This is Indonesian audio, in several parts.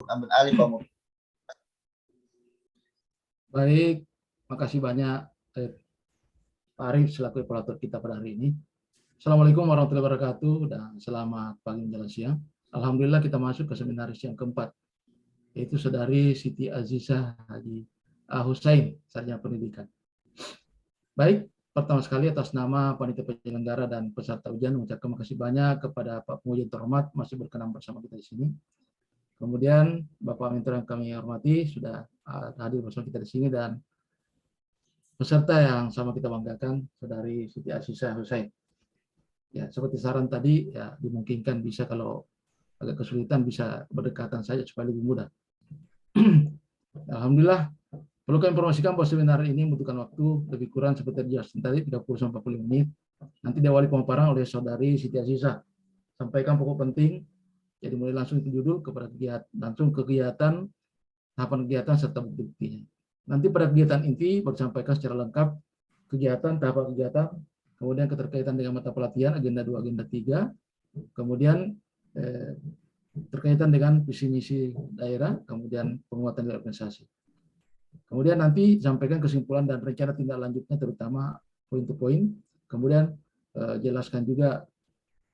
ambil alih Pak Mufti. Baik, makasih banyak Pak Arif selaku evaluator kita pada hari ini. Assalamualaikum warahmatullahi wabarakatuh dan selamat pagi menjelang siang. Alhamdulillah kita masuk ke seminaris yang keempat, yaitu Saudari Siti Azizah Haji Husain, Sarjana Pendidikan. Baik, pertama sekali atas nama panitia penyelenggara dan peserta ujian mengucapkan makasih banyak kepada Pak Penguji terhormat masih berkenan bersama kita di sini. Kemudian Bapak Mentor yang kami hormati sudah hadir bersama kita di sini, dan peserta yang sama kita banggakan, Saudari Siti Azizah Husain. Ya, seperti saran tadi, ya dimungkinkan bisa kalau agak kesulitan bisa berdekatan saja supaya lebih mudah. Alhamdulillah, perlu kami informasikan bahwa seminar ini membutuhkan waktu lebih kurang seperti dijelaskan tadi 30-45 menit. Nanti diawali pemaparan oleh Saudari Siti Azizah. Sampaikan pokok penting, jadi mulai langsung itu judul kepada kegiatan, tahapan kegiatan serta bukti-buktinya. Nanti pada kegiatan inti baru disampaikan secara lengkap kegiatan, tahapan kegiatan, kemudian keterkaitan dengan mata pelatihan, agenda 2, agenda 3, kemudian terkaitan dengan visi misi daerah, kemudian penguatan nilai organisasi. Kemudian nanti disampaikan kesimpulan dan rencana tindak lanjutnya, terutama poin to poin. Kemudian jelaskan juga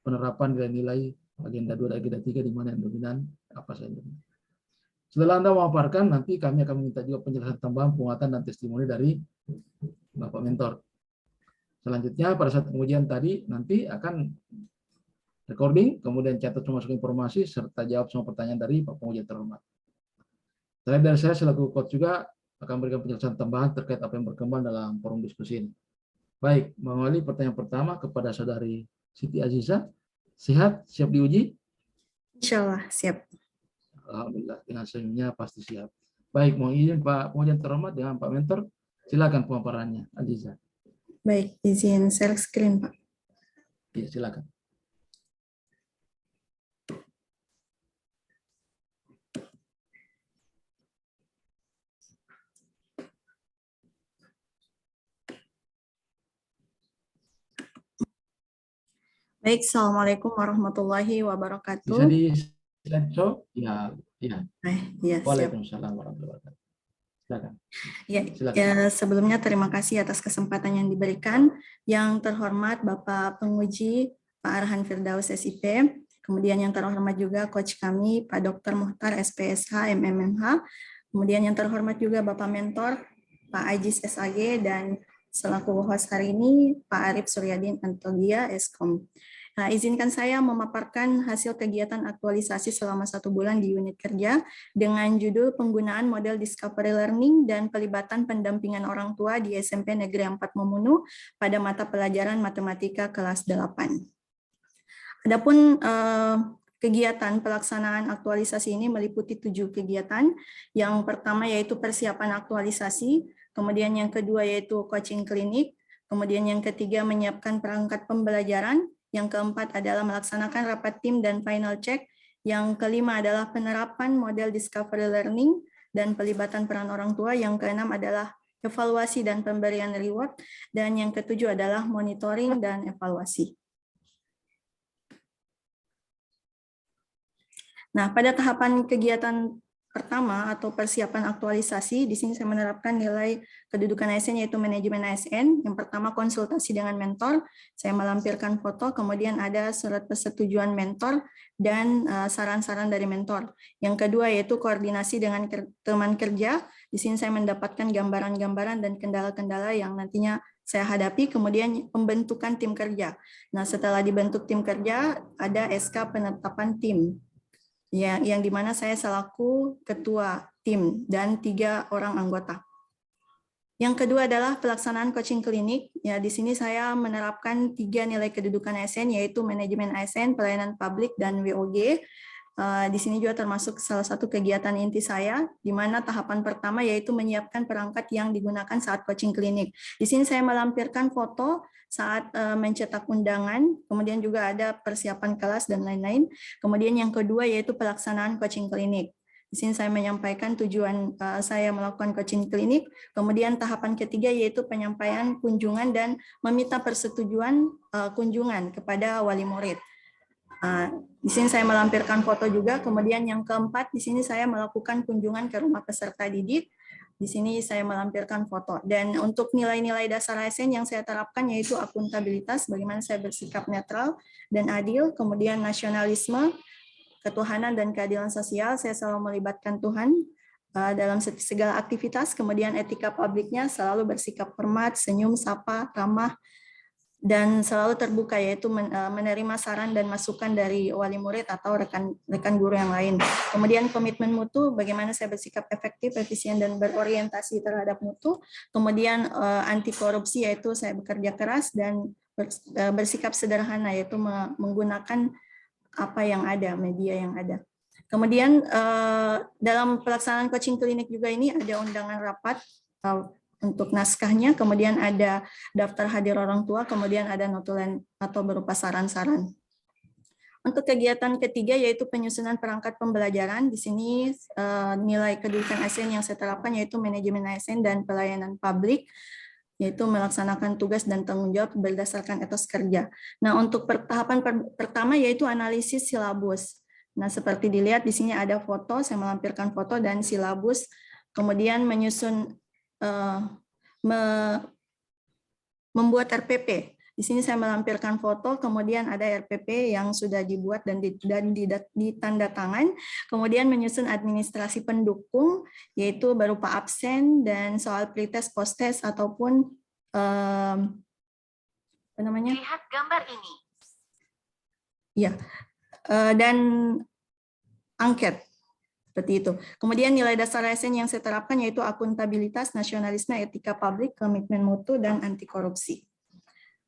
penerapan nilai-nilai agenda 2 dan agenda 3 di mana yang dominan, apa saja. Setelah Anda memaparkan, nanti kami akan meminta juga penjelasan tambahan, penguatan, dan testimoni dari Bapak Mentor. Selanjutnya, pada saat pengujian tadi, nanti akan recording, kemudian catat semua informasi, serta jawab semua pertanyaan dari Pak Penguji terhormat. Selain dari saya, selaku coach juga akan memberikan penjelasan tambahan terkait apa yang berkembang dalam forum diskusi ini. Baik, mengawali pertanyaan pertama kepada Saudari Siti Azizah. Sehat? Siap diuji? Insya Allah, siap. Alhamdulillah, dengan senyumnya pasti siap. Baik, mohon izin Pak Pengujian terhormat dengan Pak Mentor. Silakan pemaparannya, Azizah. Baik, izin share screen, Pak. Ya, silakan. Baik, Assalamualaikum warahmatullahi wabarakatuh. Bisa di slide show? Ya, ya. Ya, Waalaikumsalam warahmatullahi wabarakatuh. Silakan. Ya, sebelumnya terima kasih atas kesempatan yang diberikan. Yang terhormat Bapak Penguji Pak Arhan Firdaus SIP, kemudian yang terhormat juga coach kami Pak Dr. Muhtar SPSH MMMH, kemudian yang terhormat juga Bapak Mentor Pak Ajis SAG, dan selaku host hari ini Pak Arif Suryadin Antogia Eskom. Nah, izinkan saya memaparkan hasil kegiatan aktualisasi selama 1 bulan di unit kerja dengan judul penggunaan model Discovery Learning dan pelibatan pendampingan orang tua di SMP Negeri 4 Momunu pada mata pelajaran Matematika kelas 8. Adapun kegiatan pelaksanaan aktualisasi ini meliputi 7 kegiatan. Yang pertama yaitu persiapan aktualisasi, kemudian yang kedua yaitu coaching klinik, kemudian yang ketiga menyiapkan perangkat pembelajaran, yang keempat adalah melaksanakan rapat tim dan final check, yang kelima adalah penerapan model Discovery Learning dan pelibatan peran orang tua, yang keenam adalah evaluasi dan pemberian reward, dan yang ketujuh adalah monitoring dan evaluasi. Nah, pada tahapan kegiatan pertama atau persiapan aktualisasi, di sini saya menerapkan nilai kedudukan ASN yaitu manajemen ASN. Yang pertama konsultasi dengan mentor, saya melampirkan foto, kemudian ada surat persetujuan mentor dan saran-saran dari mentor. Yang kedua yaitu koordinasi dengan teman kerja. Di sini saya mendapatkan gambaran-gambaran dan kendala-kendala yang nantinya saya hadapi, kemudian pembentukan tim kerja. Nah, setelah dibentuk tim kerja, ada SK penetapan tim. Ya, yang dimana saya selaku ketua tim dan 3 orang anggota. Yang kedua adalah pelaksanaan coaching klinik. Ya, di sini saya menerapkan 3 nilai kedudukan ASN, yaitu manajemen ASN, pelayanan publik, dan WOG. Di sini juga termasuk salah satu kegiatan inti saya, di mana tahapan pertama yaitu menyiapkan perangkat yang digunakan saat coaching klinik. Di sini saya melampirkan foto saat mencetak undangan, kemudian juga ada persiapan kelas dan lain-lain. Kemudian yang kedua yaitu pelaksanaan coaching klinik. Di sini saya menyampaikan tujuan saya melakukan coaching klinik. Kemudian tahapan ketiga yaitu penyampaian kunjungan dan meminta persetujuan kunjungan kepada wali murid. Di sini saya melampirkan foto juga. Kemudian yang keempat, di sini saya melakukan kunjungan ke rumah peserta didik. Di sini saya melampirkan foto. Dan untuk nilai-nilai dasar ASN yang saya terapkan yaitu akuntabilitas, bagaimana saya bersikap netral dan adil, kemudian nasionalisme, ketuhanan dan keadilan sosial, saya selalu melibatkan Tuhan dalam segala aktivitas, kemudian etika publiknya selalu bersikap hormat, senyum, sapa, ramah, dan selalu terbuka, yaitu menerima saran dan masukan dari wali murid atau rekan guru yang lain. Kemudian komitmen mutu, bagaimana saya bersikap efektif, efisien, dan berorientasi terhadap mutu. Kemudian anti korupsi, yaitu saya bekerja keras dan bersikap sederhana, yaitu menggunakan apa yang ada, media yang ada. Kemudian dalam pelaksanaan coaching klinik juga ini ada undangan rapat untuk naskahnya, kemudian ada daftar hadir orang tua, kemudian ada notulen atau berupa saran-saran. Untuk kegiatan ketiga yaitu penyusunan perangkat pembelajaran. Di sini nilai kedudukan ASN yang saya terapkan yaitu manajemen ASN dan pelayanan publik, yaitu melaksanakan tugas dan tanggung jawab berdasarkan etos kerja. Nah, untuk tahapan pertama yaitu analisis silabus. Nah, seperti dilihat di sini ada foto, saya melampirkan foto dan silabus, kemudian menyusun membuat RPP. Di sini saya melampirkan foto, kemudian ada RPP yang sudah dibuat dan ditanda tangan, kemudian menyusun administrasi pendukung, yaitu berupa absen dan soal pretest, posttest ataupun apa namanya? Lihat gambar ini. Ya, dan angket. Seperti itu. Kemudian nilai dasar ASN yang saya terapkan yaitu akuntabilitas, nasionalisme, etika publik, komitmen mutu, dan anti korupsi.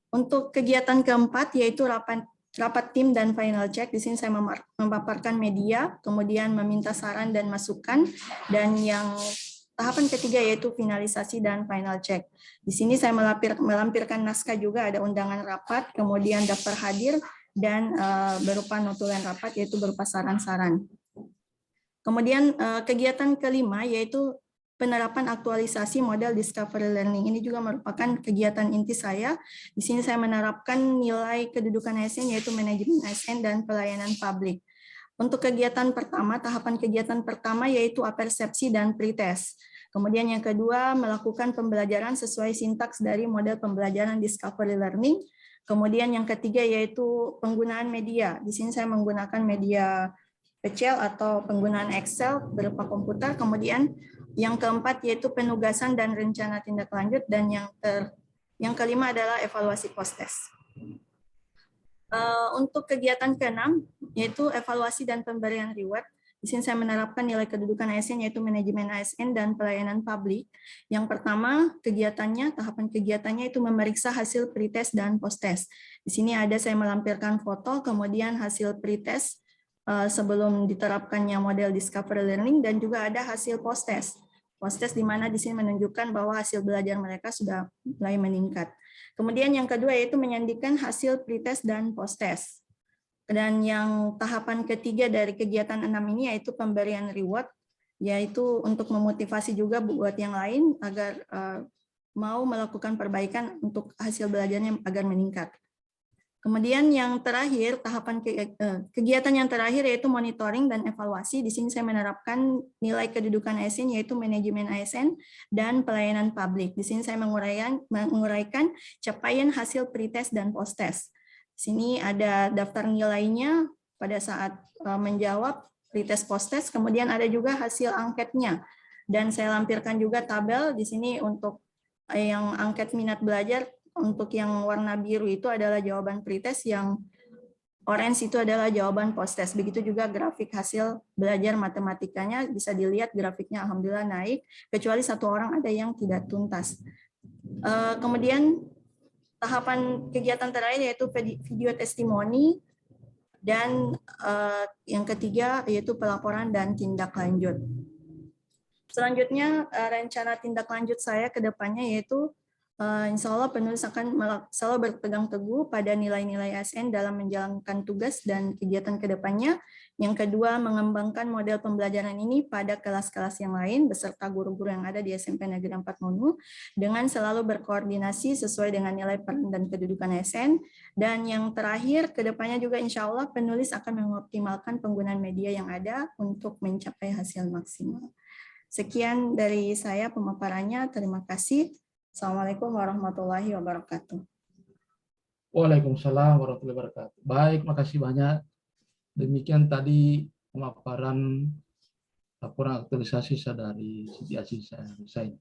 Untuk kegiatan keempat yaitu rapat tim dan final check. Di sini saya memaparkan media, kemudian meminta saran dan masukan, dan yang tahapan ketiga yaitu finalisasi dan final check. Di sini saya melampirkan naskah juga, ada undangan rapat, kemudian daftar hadir, dan berupa notulen rapat yaitu berupa saran-saran. Kemudian kegiatan kelima yaitu penerapan aktualisasi model discovery learning. Ini juga merupakan kegiatan inti saya. Di sini saya menerapkan nilai kedudukan ASN yaitu manajemen ASN dan pelayanan publik. Untuk kegiatan pertama, tahapan kegiatan pertama yaitu apersepsi dan pretest. Kemudian yang kedua, melakukan pembelajaran sesuai sintaks dari model pembelajaran discovery learning. Kemudian yang ketiga yaitu penggunaan media. Di sini saya menggunakan media Excel atau penggunaan Excel berupa komputer. Kemudian yang keempat yaitu penugasan dan rencana tindak lanjut, dan yang kelima adalah evaluasi post-test. Untuk kegiatan keenam yaitu evaluasi dan pemberian reward. Di sini saya menerapkan nilai kedudukan ASN yaitu manajemen ASN dan pelayanan publik. Yang pertama kegiatannya, tahapan kegiatannya itu memeriksa hasil pretest dan post-test. Di sini ada saya melampirkan foto, kemudian hasil pretest sebelum diterapkannya model discovery learning, dan juga ada hasil post-test. Post-test di mana di sini menunjukkan bahwa hasil belajar mereka sudah mulai meningkat. Kemudian yang kedua yaitu menyandikan hasil pretest dan post-test. Dan yang tahapan ketiga dari kegiatan 6 ini yaitu pemberian reward, yaitu untuk memotivasi juga buat yang lain agar mau melakukan perbaikan untuk hasil belajarnya agar meningkat. Kemudian yang terakhir, tahapan kegiatan yang terakhir yaitu monitoring dan evaluasi. Di sini saya menerapkan nilai kedudukan ASN yaitu manajemen ASN dan pelayanan publik. Di sini saya menguraikan capaian hasil pretest dan post-test. Di sini ada daftar nilainya pada saat menjawab pretest post-test, kemudian ada juga hasil angketnya. Dan saya lampirkan juga tabel di sini untuk yang angket minat belajar. Untuk yang warna biru itu adalah jawaban pretest, yang orange itu adalah jawaban post-test. Begitu juga grafik hasil belajar matematikanya, bisa dilihat grafiknya alhamdulillah naik, kecuali satu orang ada yang tidak tuntas. Kemudian tahapan kegiatan terakhir yaitu video testimoni, dan yang ketiga yaitu pelaporan dan tindak lanjut. Selanjutnya rencana tindak lanjut saya ke depannya yaitu Insya Allah penulis akan selalu berpegang teguh pada nilai-nilai ASN dalam menjalankan tugas dan kegiatan ke depannya. Yang kedua, mengembangkan model pembelajaran ini pada kelas-kelas yang lain beserta guru-guru yang ada di SMP Negeri 4 Monu dengan selalu berkoordinasi sesuai dengan nilai peran dan kedudukan ASN. Dan yang terakhir, ke depannya juga insya Allah penulis akan mengoptimalkan penggunaan media yang ada untuk mencapai hasil maksimal. Sekian dari saya pemaparannya. Terima kasih. Assalamualaikum warahmatullahi wabarakatuh. Waalaikumsalam warahmatullahi wabarakatuh. Baik, makasih banyak. Demikian tadi pemaparan laporan aktualisasi dari Siti Azizah Husain.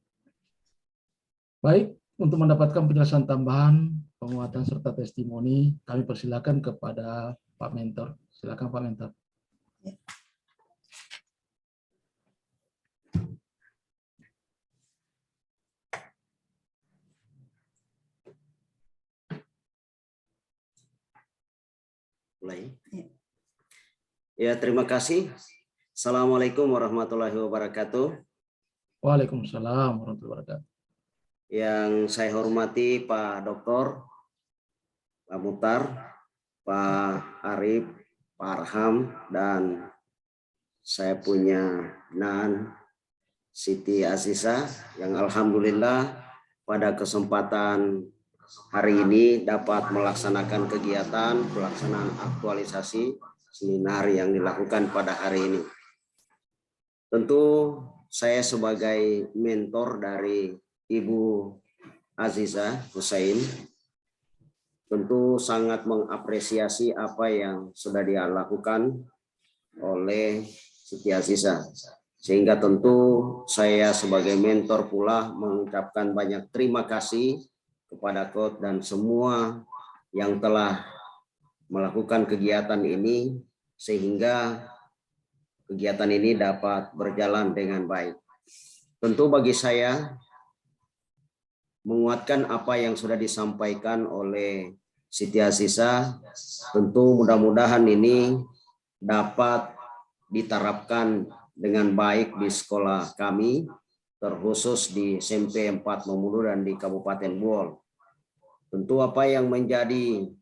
Baik, untuk mendapatkan penjelasan tambahan, penguatan serta testimoni, kami persilakan kepada Pak Mentor. Silakan Pak Mentor. Mulai. Ya, terima kasih. Assalamualaikum warahmatullahi wabarakatuh. Waalaikumsalam warahmatullahi wabarakatuh. Yang saya hormati Pak Doktor, Pak Muhtar, Pak Arif, Pak Arham, dan saya punya Nan Siti Azizah yang alhamdulillah pada kesempatan hari ini dapat melaksanakan kegiatan pelaksanaan aktualisasi seminar yang dilakukan pada hari ini. Tentu saya sebagai mentor dari Ibu Azizah Husain tentu sangat mengapresiasi apa yang sudah dia lakukan oleh Siti Azizah. Sehingga tentu saya sebagai mentor pula mengucapkan banyak terima kasih kepada Coach dan semua yang telah melakukan kegiatan ini sehingga kegiatan ini dapat berjalan dengan baik. Tentu bagi saya menguatkan apa yang sudah disampaikan oleh Siti Azizah, tentu mudah-mudahan ini dapat diterapkan dengan baik di sekolah kami, terkhusus di SMP 4 Memulu dan di Kabupaten Buol. Tentu apa yang menjadi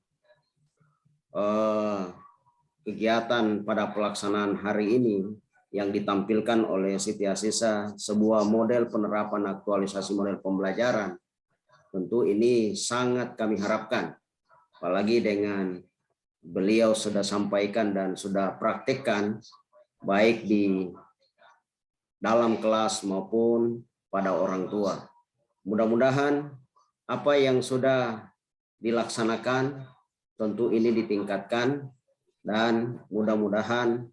kegiatan pada pelaksanaan hari ini yang ditampilkan oleh Siti Azizah, sebuah model penerapan aktualisasi model pembelajaran, tentu ini sangat kami harapkan, apalagi dengan beliau sudah sampaikan dan sudah praktekkan baik di dalam kelas maupun pada orang tua. Mudah-mudahan apa yang sudah dilaksanakan tentu ini ditingkatkan, dan mudah-mudahan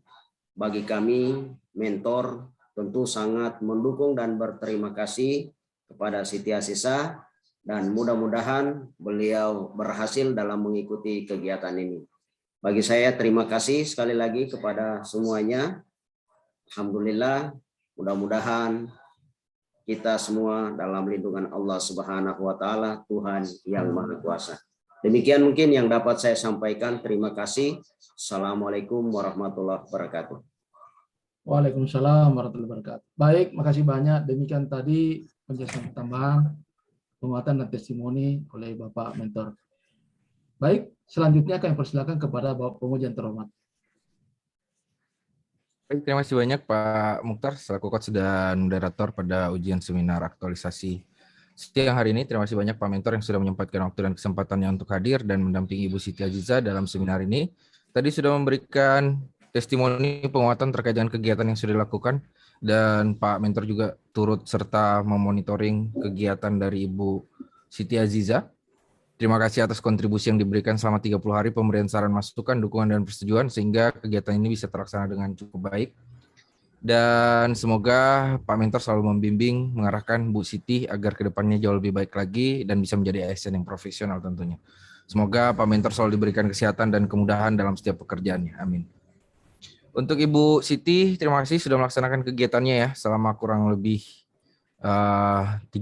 bagi kami mentor tentu sangat mendukung dan berterima kasih kepada Siti Azizah, dan mudah-mudahan beliau berhasil dalam mengikuti kegiatan ini. Bagi saya terima kasih sekali lagi kepada semuanya. Alhamdulillah, mudah-mudahan kita semua dalam lindungan Allah Subhanahu wa taala, Tuhan yang Maha Kuasa. Demikian mungkin yang dapat saya sampaikan. Terima kasih. Assalamualaikum warahmatullahi wabarakatuh. Waalaikumsalam warahmatullahi wabarakatuh. Baik, makasih banyak. Demikian tadi penjelasan tambahan, penguatan dan testimoni oleh Bapak Mentor. Baik, selanjutnya kami persilakan kepada Bapak Pengujian terhormat. Baik, terima kasih banyak Pak Mukhtar selaku coach dan moderator pada ujian seminar aktualisasi siang hari ini. Terima kasih banyak Pak Mentor yang sudah menyempatkan waktu dan kesempatannya untuk hadir dan mendampingi Ibu Siti Azizah dalam seminar ini. Tadi sudah memberikan testimoni penguatan terkait dengan kegiatan yang sudah dilakukan, dan Pak Mentor juga turut serta memonitoring kegiatan dari Ibu Siti Azizah. Terima kasih atas kontribusi yang diberikan selama 30 hari pemberian saran masukan, dukungan, dan persetujuan sehingga kegiatan ini bisa terlaksana dengan cukup baik. Dan semoga Pak Mentor selalu membimbing, mengarahkan Bu Siti agar kedepannya jauh lebih baik lagi dan bisa menjadi ASN yang profesional tentunya. Semoga Pak Mentor selalu diberikan kesehatan dan kemudahan dalam setiap pekerjaannya. Amin. Untuk Ibu Siti, terima kasih sudah melaksanakan kegiatannya ya selama kurang lebih 30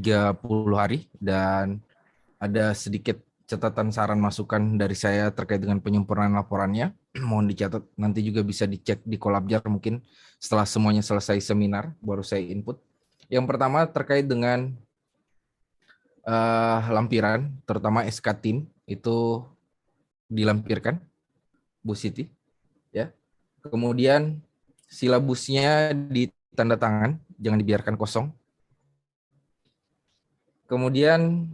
hari, dan ada sedikit catatan saran masukan dari saya terkait dengan penyempurnaan laporannya. Mohon dicatat, nanti juga bisa dicek di Kolabjar mungkin setelah semuanya selesai seminar, baru saya input. Yang pertama terkait dengan lampiran, terutama SK Tim itu dilampirkan, Bu Siti. Ya. Kemudian silabusnya ditanda tangan, jangan dibiarkan kosong. Kemudian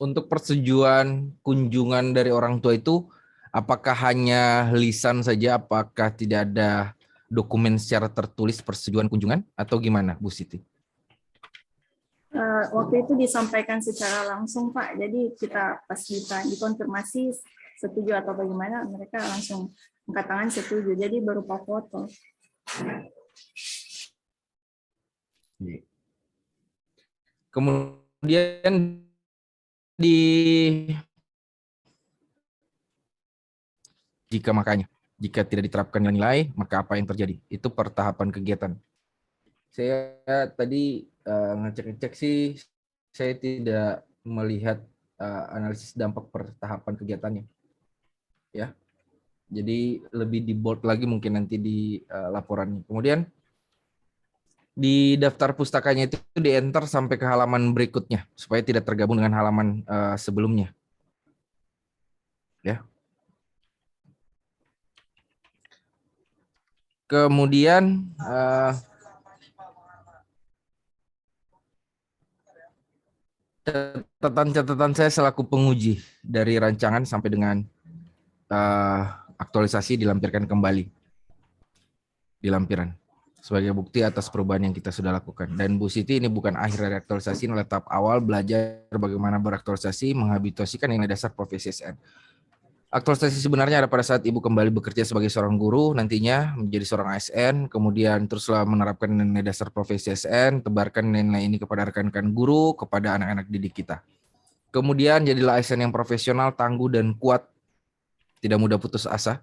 untuk persetujuan kunjungan dari orang tua itu, apakah hanya lisan saja, apakah tidak ada dokumen secara tertulis persetujuan kunjungan, atau gimana, Bu Siti? Waktu itu disampaikan secara langsung, Pak. Jadi kita pas kita dikonfirmasi setuju atau bagaimana, mereka langsung angkat tangan setuju. Jadi berupa foto. Kemudian jika tidak diterapkan nilai, maka apa yang terjadi? Itu pertahapan kegiatan. Saya tadi ngecek-ngecek sih, saya tidak melihat analisis dampak pertahapan kegiatannya. Ya, jadi lebih di bold lagi mungkin nanti di laporannya. Kemudian di daftar pustakanya itu di enter sampai ke halaman berikutnya supaya tidak tergabung dengan halaman sebelumnya. Ya. Kemudian catatan saya selaku penguji dari rancangan sampai dengan aktualisasi dilampirkan kembali di lampiran sebagai bukti atas perubahan yang kita sudah lakukan. Dan Bu Siti, ini bukan akhir dari aktualisasi, ini tahap awal belajar bagaimana beraktualisasi, menghabituasikan nilai dasar profesi SN. Aktualisasi sebenarnya ada pada saat Ibu kembali bekerja sebagai seorang guru, nantinya menjadi seorang ASN, kemudian teruslah menerapkan nilai dasar profesi SN, tebarkan nilai ini kepada rekan-rekan guru, kepada anak-anak didik kita. Kemudian jadilah ASN yang profesional, tangguh, dan kuat, tidak mudah putus asa,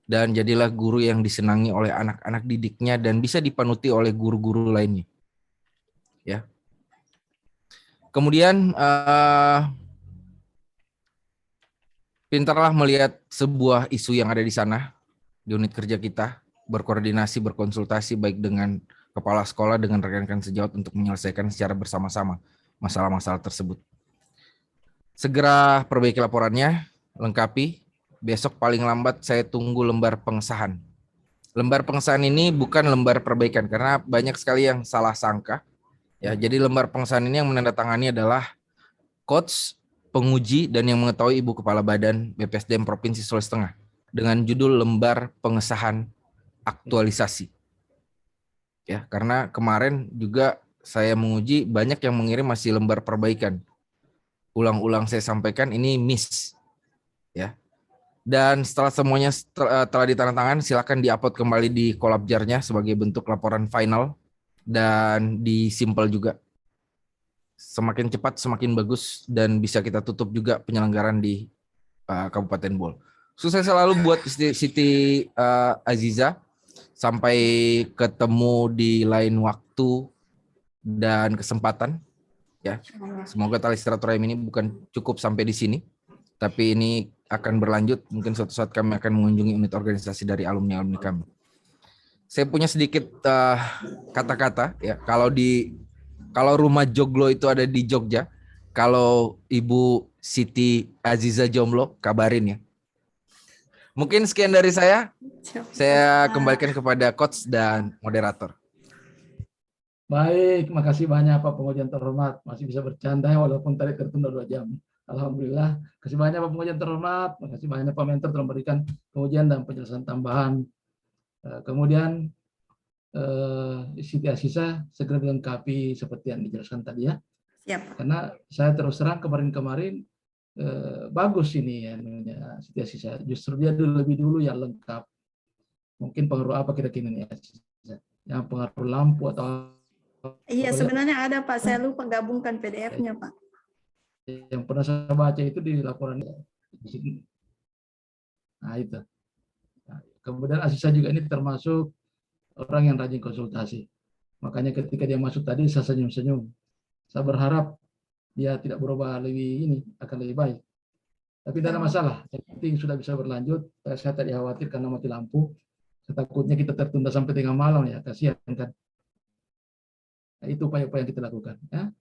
dan jadilah guru yang disenangi oleh anak-anak didiknya dan bisa dipanuti oleh guru-guru lainnya. Ya. Kemudian pintarlah melihat sebuah isu yang ada di sana di unit kerja kita, berkoordinasi, berkonsultasi baik dengan kepala sekolah dengan rekan-rekan sejawat untuk menyelesaikan secara bersama-sama masalah-masalah tersebut. Segera perbaiki laporannya, lengkapi. Besok paling lambat saya tunggu lembar pengesahan. Lembar pengesahan ini bukan lembar perbaikan karena banyak sekali yang salah sangka. Ya, jadi lembar pengesahan ini yang menandatangani adalah coach, penguji, dan yang mengetahui Ibu Kepala Badan BPSDM Provinsi Sulawesi Tengah dengan judul lembar pengesahan aktualisasi. Ya, karena kemarin juga saya menguji banyak yang mengirim masih lembar perbaikan. Ulang-ulang saya sampaikan ini miss. Ya. Dan setelah semuanya telah ditandatangan, silakan diupload kembali di Kolabjarnya sebagai bentuk laporan final dan disimpel juga. Semakin cepat semakin bagus dan bisa kita tutup juga penyelenggaraan di Kabupaten Bol. Sukses selalu buat Siti Aziza. Sampai ketemu di lain waktu dan kesempatan. Ya, semoga tali silaturahim ini bukan cukup sampai di sini, tapi ini akan berlanjut. Mungkin suatu saat kami akan mengunjungi unit organisasi dari alumni-alumni kami. Saya punya sedikit kata-kata ya. Kalau rumah joglo itu ada di Jogja, kalau Ibu Siti Aziza jomblo, kabarin ya. Mungkin sekian dari saya. Saya kembalikan kepada coach dan moderator. Baik, makasih banyak Pak Penguji yang terhormat. Masih bisa bercanda walaupun tadi tertunda 2 jam. Alhamdulillah. Kasih banyak Pak Penguji yang terhormat. Makasih banyak Pak Mentor telah memberikan pengujian dan penjelasan tambahan. Kemudian Siti Aziza segera dilengkapi seperti yang dijelaskan tadi ya. Siap. Karena saya terus terang kemarin-kemarin bagus ini ya Siti Aziza. Justru dia lebih dulu yang lengkap. Mungkin pengaruh apa kira-kira ini ya? Yang pengaruh lampu atau Iya, sebenarnya ada Pak. Saya lupa gabungkan PDF-nya Pak. yang pernah saya baca itu di laporan. Nah itu. Nah, kemudian Aziza juga ini termasuk orang yang rajin konsultasi. Makanya ketika dia masuk tadi saya senyum-senyum. Saya berharap dia tidak berubah akan lebih baik. Tapi tidak ada masalah. Yang penting sudah bisa berlanjut. Saya tadi khawatir karena mati lampu. Saya takutnya kita tertunda sampai tengah malam ya. Kasihan kan. Nah, itu upaya-upaya yang kita lakukan. Ya.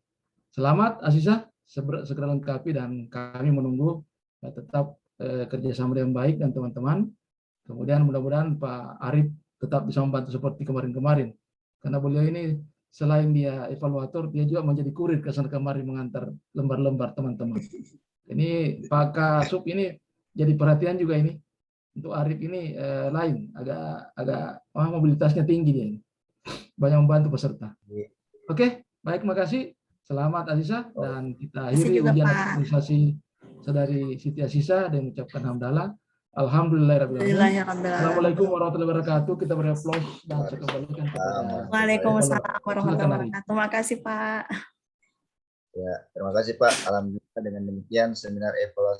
Selamat Aziza, segera lengkapi dan kami menunggu tetap kerjasama yang baik dan teman-teman. Kemudian mudah-mudahan Pak Arif tetap bisa membantu seperti kemarin-kemarin. Karena beliau ini selain dia evaluator, dia juga menjadi kurir ke sana kemari mengantar lembar-lembar teman-teman. Ini Pak Kasup ini jadi perhatian juga ini. Untuk Arif ini lain, agak mobilitasnya tinggi dia ini. Banyak membantu peserta. Oke, baik, makasih. Selamat Aziza, dan kita akhiri juga, ujian Pak. aktualisasi Saudari Siti Aziza dan mengucapkan hamdalah. Alhamdulillahirrahmanirrahim. Alhamdulillahirrahmanirrahim. Assalamualaikum warahmatullahi wabarakatuh. Kita beri aplaus dan saya kembalikan kepada Waalaikumsalam warahmatullahi Silakan, Ari. wabarakatuh. Terima kasih, Pak. Ya, terima kasih Pak. Alhamdulillah dengan demikian seminar evaluasi